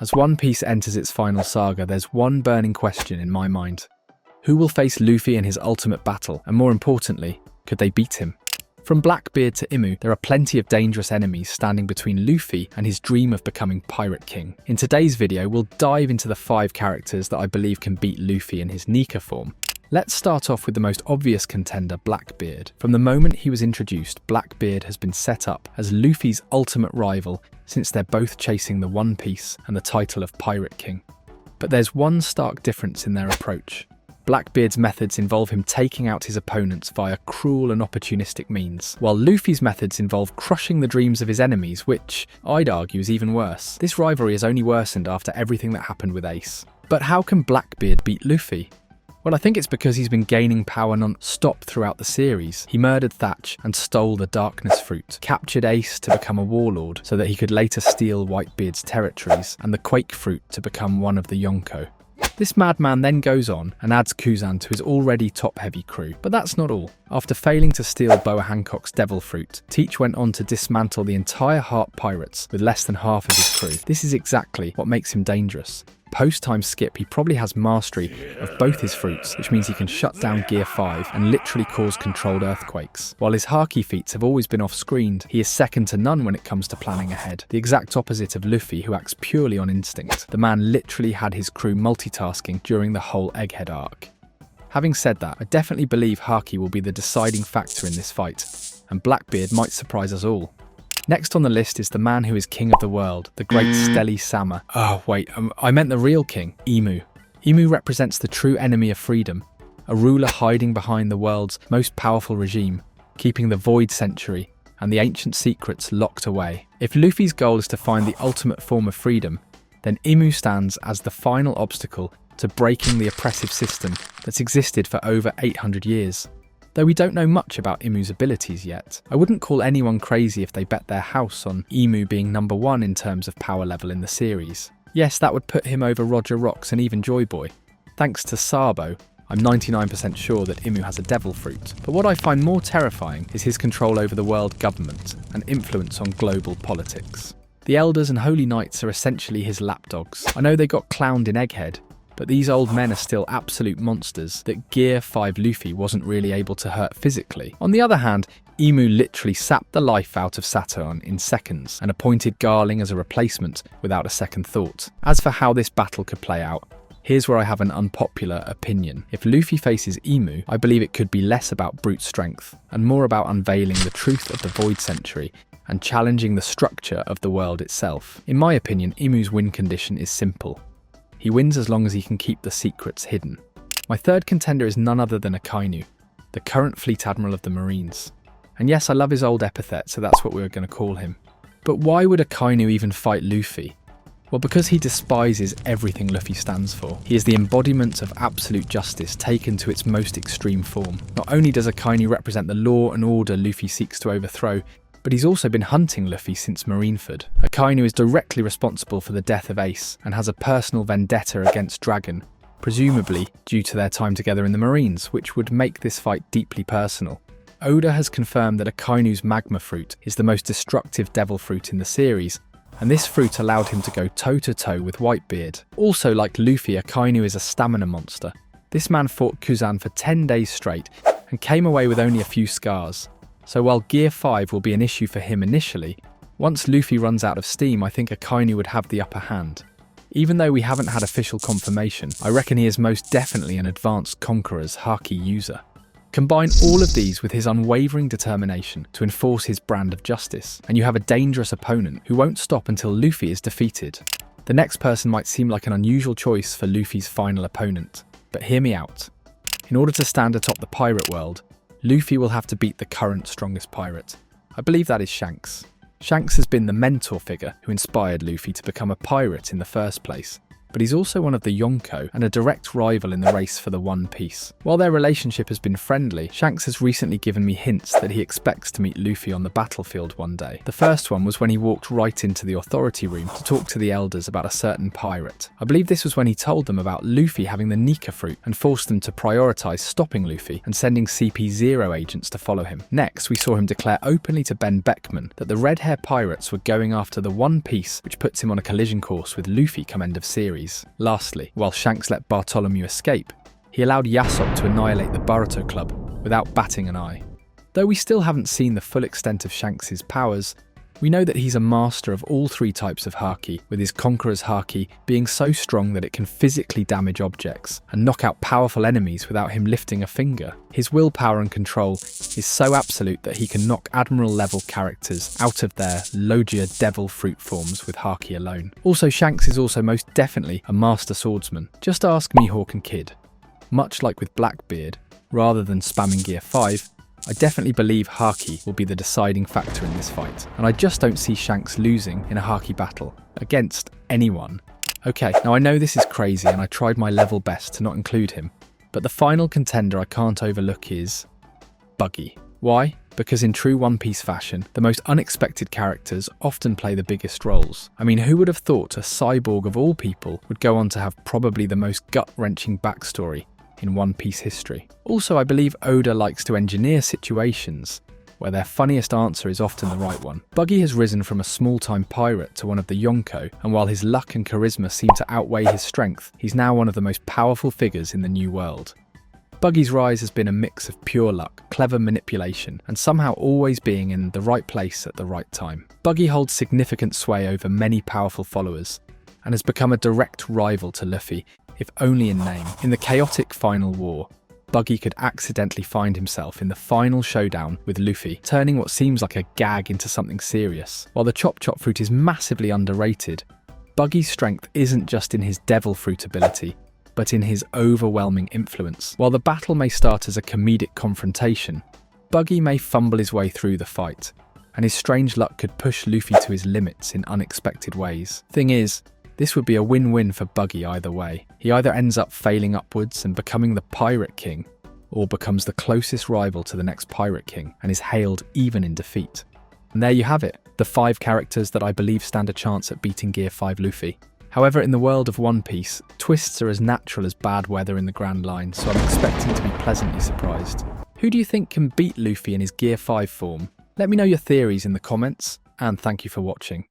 As One Piece enters its final saga, there's one burning question in my mind. Who will face Luffy in his ultimate battle, and more importantly, could they beat him? From Blackbeard to Imu, there are plenty of dangerous enemies standing between Luffy and his dream of becoming Pirate King. In today's video, we'll dive into the 5 characters that I believe can beat Luffy in his Nika form. Let's start off with the most obvious contender, Blackbeard. From the moment he was introduced, Blackbeard has been set up as Luffy's ultimate rival since they're both chasing the One Piece and the title of Pirate King. But there's one stark difference in their approach. Blackbeard's methods involve him taking out his opponents via cruel and opportunistic means, while Luffy's methods involve crushing the dreams of his enemies, which, I'd argue, is even worse. This rivalry has only worsened after everything that happened with Ace. But how can Blackbeard beat Luffy? Well, I think it's because he's been gaining power non-stop throughout the series. He murdered Thatch and stole the Darkness Fruit, captured Ace to become a warlord so that he could later steal Whitebeard's territories, and the Quake Fruit to become one of the Yonko. This madman then goes on and adds Kuzan to his already top-heavy crew. But that's not all. After failing to steal Boa Hancock's Devil Fruit, Teach went on to dismantle the entire Heart Pirates with less than half of his crew. This is exactly what makes him dangerous. Post-time skip, he probably has mastery of both his fruits, which means he can shut down Gear 5 and literally cause controlled earthquakes. While his Haki feats have always been off-screened, he is second to none when it comes to planning ahead. The exact opposite of Luffy, who acts purely on instinct. The man literally had his crew multitasking during the whole Egghead arc. Having said that, I definitely believe Haki will be the deciding factor in this fight, and Blackbeard might surprise us all. Next on the list is the man who is king of the world, the great Stelly Sama. Oh wait, I meant the real king, Imu. Imu represents the true enemy of freedom, a ruler hiding behind the world's most powerful regime, keeping the Void Century and the ancient secrets locked away. If Luffy's goal is to find the ultimate form of freedom, then Imu stands as the final obstacle to breaking the oppressive system that's existed for over 800 years. Though we don't know much about Imu's abilities yet, I wouldn't call anyone crazy if they bet their house on Imu being number 1 in terms of power level in the series. Yes, that would put him over Roger Rocks and even Joy Boy. Thanks to Sabo, I'm 99% sure that Imu has a Devil Fruit. But what I find more terrifying is his control over the world government and influence on global politics. The Elders and Holy Knights are essentially his lapdogs. I know they got clowned in Egghead, but these old men are still absolute monsters that Gear 5 Luffy wasn't really able to hurt physically. On the other hand, Imu literally sapped the life out of Saturn in seconds and appointed Garling as a replacement without a second thought. As for how this battle could play out, here's where I have an unpopular opinion. If Luffy faces Imu, I believe it could be less about brute strength and more about unveiling the truth of the Void Century and challenging the structure of the world itself. In my opinion, Imu's win condition is simple. He wins as long as he can keep the secrets hidden. My third contender is none other than Akainu, the current Fleet Admiral of the Marines. And yes, I love his old epithet, so that's what we were going to call him. But why would Akainu even fight Luffy? Well, because he despises everything Luffy stands for. He is the embodiment of absolute justice taken to its most extreme form. Not only does Akainu represent the law and order Luffy seeks to overthrow, but he's also been hunting Luffy since Marineford. Akainu is directly responsible for the death of Ace and has a personal vendetta against Dragon, presumably due to their time together in the Marines, which would make this fight deeply personal. Oda has confirmed that Akainu's Magma Fruit is the most destructive Devil Fruit in the series, and this fruit allowed him to go toe-to-toe with Whitebeard. Also, like Luffy, Akainu is a stamina monster. This man fought Kuzan for 10 days straight and came away with only a few scars. So while Gear 5 will be an issue for him initially, once Luffy runs out of steam, I think Akainu would have the upper hand. Even though we haven't had official confirmation, I reckon he is most definitely an advanced Conqueror's Haki user. Combine all of these with his unwavering determination to enforce his brand of justice, and you have a dangerous opponent who won't stop until Luffy is defeated. The next person might seem like an unusual choice for Luffy's final opponent, but hear me out. In order to stand atop the pirate world, Luffy will have to beat the current strongest pirate. I believe that is Shanks. Shanks has been the mentor figure who inspired Luffy to become a pirate in the first place. but he's also one of the Yonko and a direct rival in the race for the One Piece. While their relationship has been friendly, Shanks has recently given me hints that he expects to meet Luffy on the battlefield one day. The first one was when he walked right into the authority room to talk to the elders about a certain pirate. I believe this was when he told them about Luffy having the Nika fruit and forced them to prioritise stopping Luffy and sending CP0 agents to follow him. Next, we saw him declare openly to Ben Beckman that the Red Hair pirates were going after the One Piece, which puts him on a collision course with Luffy come end of series. Lastly, while Shanks let Bartholomew escape, he allowed Yasop to annihilate the Boruto Club without batting an eye. Though we still haven't seen the full extent of Shanks' powers, we know that he's a master of all three types of Haki, with his Conqueror's Haki being so strong that it can physically damage objects and knock out powerful enemies without him lifting a finger. His willpower and control is so absolute that he can knock Admiral-level characters out of their Logia Devil Fruit forms with Haki alone. Also, Shanks is also most definitely a master swordsman. Just ask Mihawk and Kid. Much like with Blackbeard, rather than spamming Gear 5, I definitely believe Haki will be the deciding factor in this fight, and I just don't see Shanks losing in a Haki battle against anyone. Okay, now I know this is crazy and I tried my level best to not include him, but the final contender I can't overlook is Buggy. Why? Because in true One Piece fashion, the most unexpected characters often play the biggest roles. I mean, who would have thought a cyborg of all people would go on to have probably the most gut-wrenching backstory in One Piece history? Also, I believe Oda likes to engineer situations where their funniest answer is often the right one. Buggy has risen from a small-time pirate to one of the Yonko, and while his luck and charisma seem to outweigh his strength, he's now one of the most powerful figures in the New World. Buggy's rise has been a mix of pure luck, clever manipulation, and somehow always being in the right place at the right time. Buggy holds significant sway over many powerful followers, and has become a direct rival to Luffy, if only in name. In the chaotic final war, Buggy could accidentally find himself in the final showdown with Luffy, turning what seems like a gag into something serious. While the Chop Chop Fruit is massively underrated, Buggy's strength isn't just in his Devil Fruit ability, but in his overwhelming influence. While the battle may start as a comedic confrontation, Buggy may fumble his way through the fight, and his strange luck could push Luffy to his limits in unexpected ways. Thing is, this would be a win-win for Buggy either way. He either ends up failing upwards and becoming the Pirate King, or becomes the closest rival to the next Pirate King and is hailed even in defeat. And there you have it, the 5 characters that I believe stand a chance at beating Gear 5 Luffy. However, in the world of One Piece, twists are as natural as bad weather in the Grand Line, so I'm expecting to be pleasantly surprised. Who do you think can beat Luffy in his Gear 5 form? Let me know your theories in the comments, and thank you for watching.